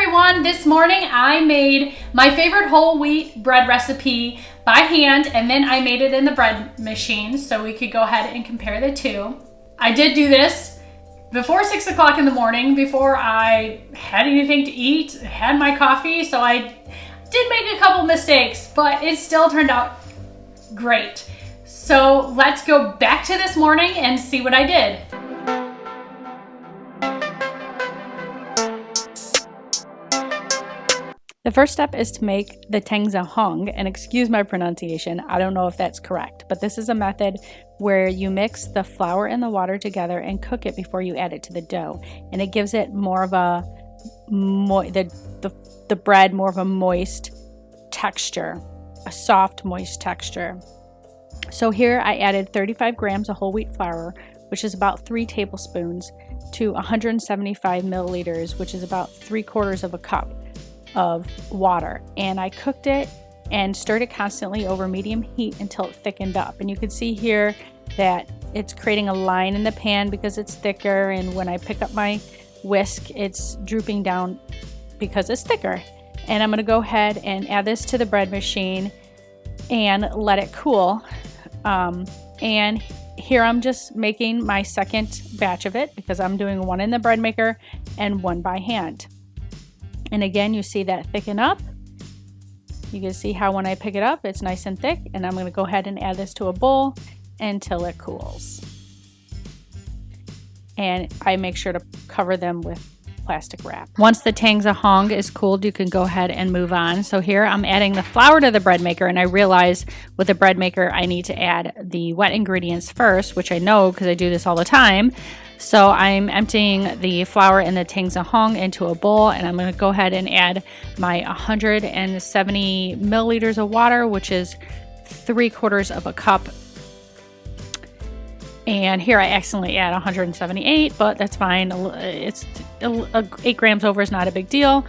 everyone. This morning I made my favorite whole wheat bread recipe by hand, and then I made it in the bread machine so we could go ahead and compare the two. I did do this before 6 o'clock in the morning, before I had anything to eat, had my coffee, so I did make a couple mistakes, but it still turned out great. So let's go back to this morning and see what I did. The first step is to make the Tangzhong, and excuse my pronunciation, I don't know if that's correct, but this is a method where you mix the flour and the water together and cook it before you add it to the dough, and it gives it more of a the bread more of a moist texture, a soft moist texture. So here I added 35 grams of whole wheat flour, which is about 3 tablespoons, to 175 milliliters, which is about 3/4 of a cup of water, and I cooked it and stirred it constantly over medium heat until it thickened up. And you can see here that it's creating a line in the pan because it's thicker, and when I pick up my whisk it's drooping down because it's thicker. And I'm going to go ahead and add this to the bread machine and let it cool. And here I'm just making my second batch of it because I'm doing one in the bread maker and one by hand. And again, you see that thicken up. You can see how when I pick it up, it's nice and thick. And I'm going to go ahead and add this to a bowl until it cools. And I make sure to cover them with plastic wrap. Once the Tangzhong is cooled, you can go ahead and move on. So here I'm adding the flour to the bread maker, and I realize with the bread maker I need to add the wet ingredients first, which I know because I do this all the time. So I'm emptying the flour and the Tangzhong into a bowl, and I'm going to go ahead and add my 170 milliliters of water, which is 3/4 of a cup. And here I accidentally add 178, but that's fine. It's 8 grams over is not a big deal.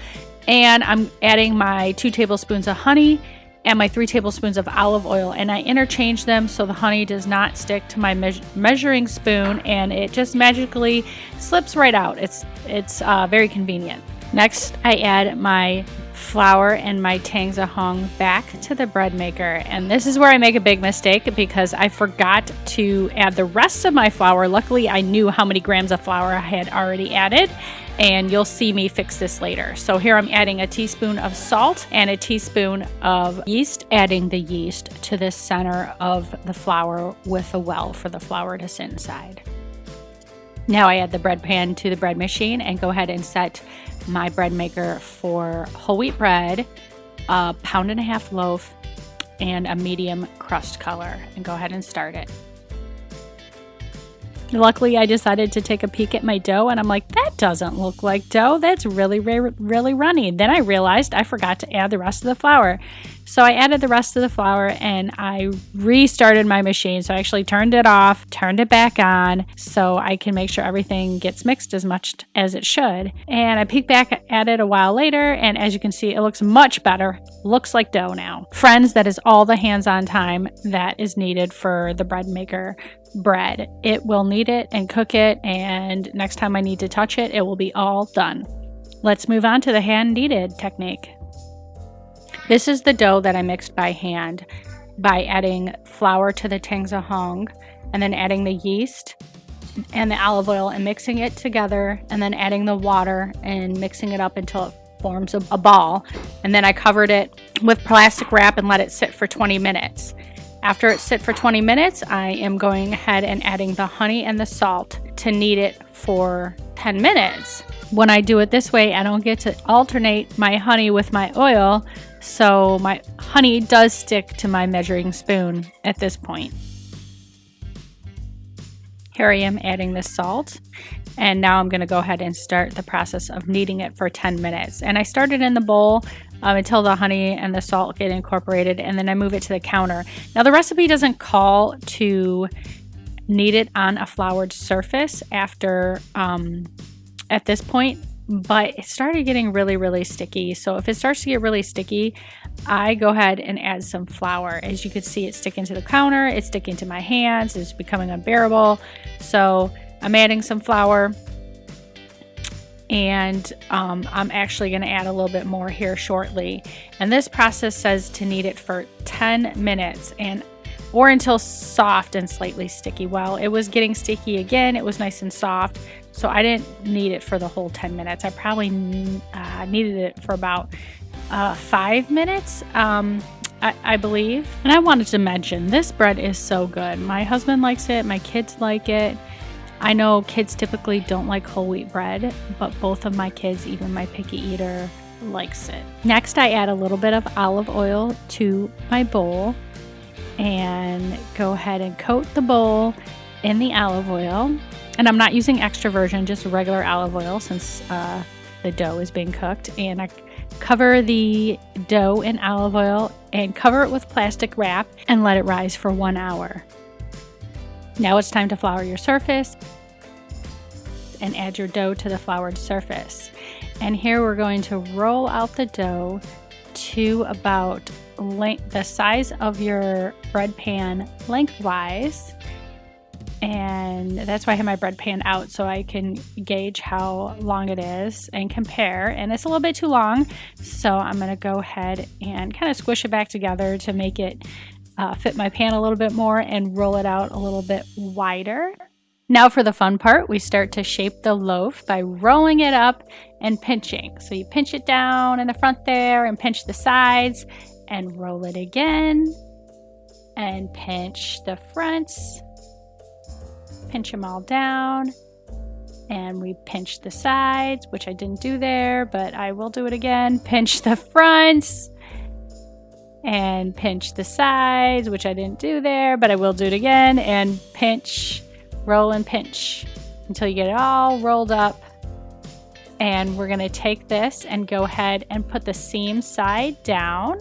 And I'm adding my 2 tablespoons of honey and my 3 tablespoons of olive oil, and I interchange them so the honey does not stick to my measuring spoon and it just magically slips right out. It's very convenient. Next, I add my flour and my Tangzhong back to the bread maker, and this is where I make a big mistake because I forgot to add the rest of my flour. Luckily, I knew how many grams of flour I had already added, and you'll see me fix this later. So here I'm adding a teaspoon of salt and a teaspoon of yeast, adding the yeast to the center of the flour with a well for the flour to sit inside. Now I add the bread pan to the bread machine and go ahead and set my bread maker for whole wheat bread, a 1.5 pound loaf, and a medium crust color, and go ahead and start it. Luckily, I decided to take a peek at my dough, and I'm like, that doesn't look like dough. That's really runny. Then I realized I forgot to add the rest of the flour. So I added the rest of the flour, and I restarted my machine. So I actually turned it off, turned it back on, so I can make sure everything gets mixed as much as it should. And I peeked back at it a while later, and as you can see, it looks much better. Looks like dough now. Friends, that is all the hands-on time that is needed for the bread maker bread. It will knead it and cook it, and next time I need to touch it, it will be all done. Let's move on to the hand kneaded technique. This is the dough that I mixed by hand by adding flour to the Tangzhong and then adding the yeast and the olive oil and mixing it together, and then adding the water and mixing it up until it forms a ball. And then I covered it with plastic wrap and let it sit for 20 minutes. After it sit for 20 minutes, I am going ahead and adding the honey and the salt to knead it for 10 minutes. When I do it this way, I don't get to alternate my honey with my oil, so my honey does stick to my measuring spoon at this point. Here I am adding the salt, and now I'm going to go ahead and start the process of kneading it for 10 minutes. And I started in the bowl until the honey and the salt get incorporated, and then I move it to the counter. Now the recipe doesn't call to knead it on a floured surface after at this point, but it started getting really sticky. So if it starts to get really sticky, I go ahead and add some flour. As you can see, it's sticking to the counter, it's sticking to my hands, it's becoming unbearable. So I'm adding some flour and I'm actually going to add a little bit more here shortly. And this process says to knead it for 10 minutes or until soft and slightly sticky. Well, it was getting sticky again. It was nice and soft, so I didn't knead it for the whole 10 minutes. I probably kneaded it for about 5 minutes, I believe. And I wanted to mention, this bread is so good. My husband likes it. My kids like it. I know kids typically don't like whole wheat bread, but both of my kids, even my picky eater, likes it. Next, I add a little bit of olive oil to my bowl and go ahead and coat the bowl in the olive oil. And I'm not using extra virgin, just regular olive oil, since the dough is being cooked. And I cover the dough in olive oil and cover it with plastic wrap and let it rise for 1 hour. Now it's time to flour your surface and add your dough to the floured surface. And here we're going to roll out the dough to about the size of your bread pan lengthwise. And that's why I have my bread pan out, so I can gauge how long it is and compare. And it's a little bit too long, so I'm going to go ahead and kind of squish it back together to make it fit my pan a little bit more and roll it out a little bit wider. Now for the fun part, we start to shape the loaf by rolling it up and pinching. So you pinch it down in the front there and pinch the sides and roll it again and pinch the fronts. Pinch them all down, and we pinch the sides, which I didn't do there, but I will do it again. Pinch the fronts and pinch the sides, which I didn't do there, but I will do it again, and pinch, roll and pinch until you get it all rolled up. And we're going to take this and go ahead and put the seam side down.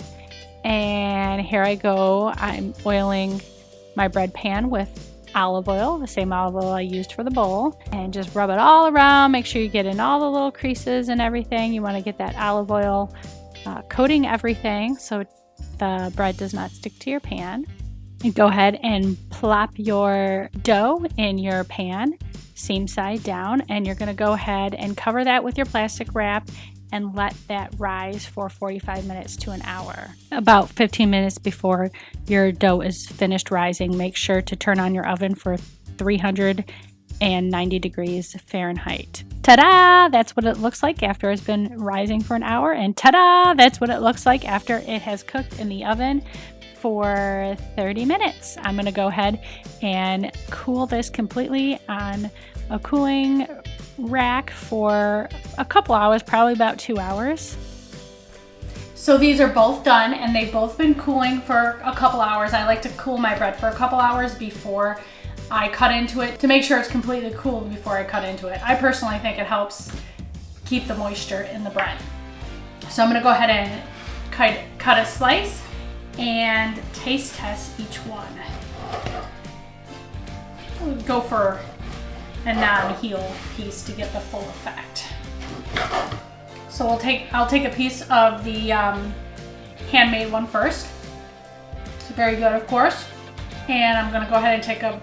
And here I go. I'm oiling my bread pan with olive oil, the same olive oil I used for the bowl, and just rub it all around. Make sure you get in all the little creases and everything. You want to get that olive oil coating everything so the bread does not stick to your pan. And go ahead and plop your dough in your pan, seam side down, and you're going to go ahead and cover that with your plastic wrap and let that rise for 45 minutes to an hour. About 15 minutes before your dough is finished rising, make sure to turn on your oven for 390 degrees Fahrenheit. Ta-da! That's what it looks like after it's been rising for an hour. And ta-da! That's what it looks like after it has cooked in the oven for 30 minutes. I'm going to go ahead and cool this completely on a cooling rack for a couple hours, probably about 2 hours. So these are both done, and they've both been cooling for a couple hours. I like to cool my bread for a couple hours before I cut into it to make sure it's completely cooled before I cut into it. I personally think it helps keep the moisture in the bread. So I'm going to go ahead and cut a slice and taste test each one. We'll go for a non-heel piece to get the full effect. So I'll take a piece of the handmade one first. It's very good, of course. And I'm gonna go ahead and take a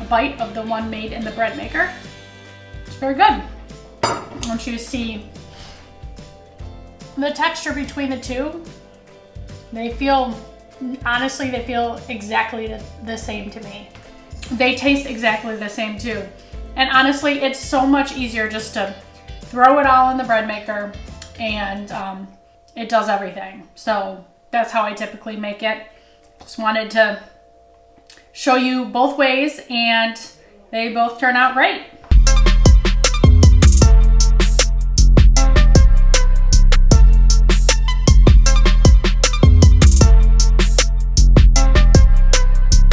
bite of the one made in the bread maker. It's very good. I want you to see the texture between the two. Honestly, they feel exactly the same to me. They taste exactly the same too. And honestly, it's so much easier just to throw it all in the bread maker, and it does everything. So that's how I typically make it. Just wanted to show you both ways, and they both turn out great.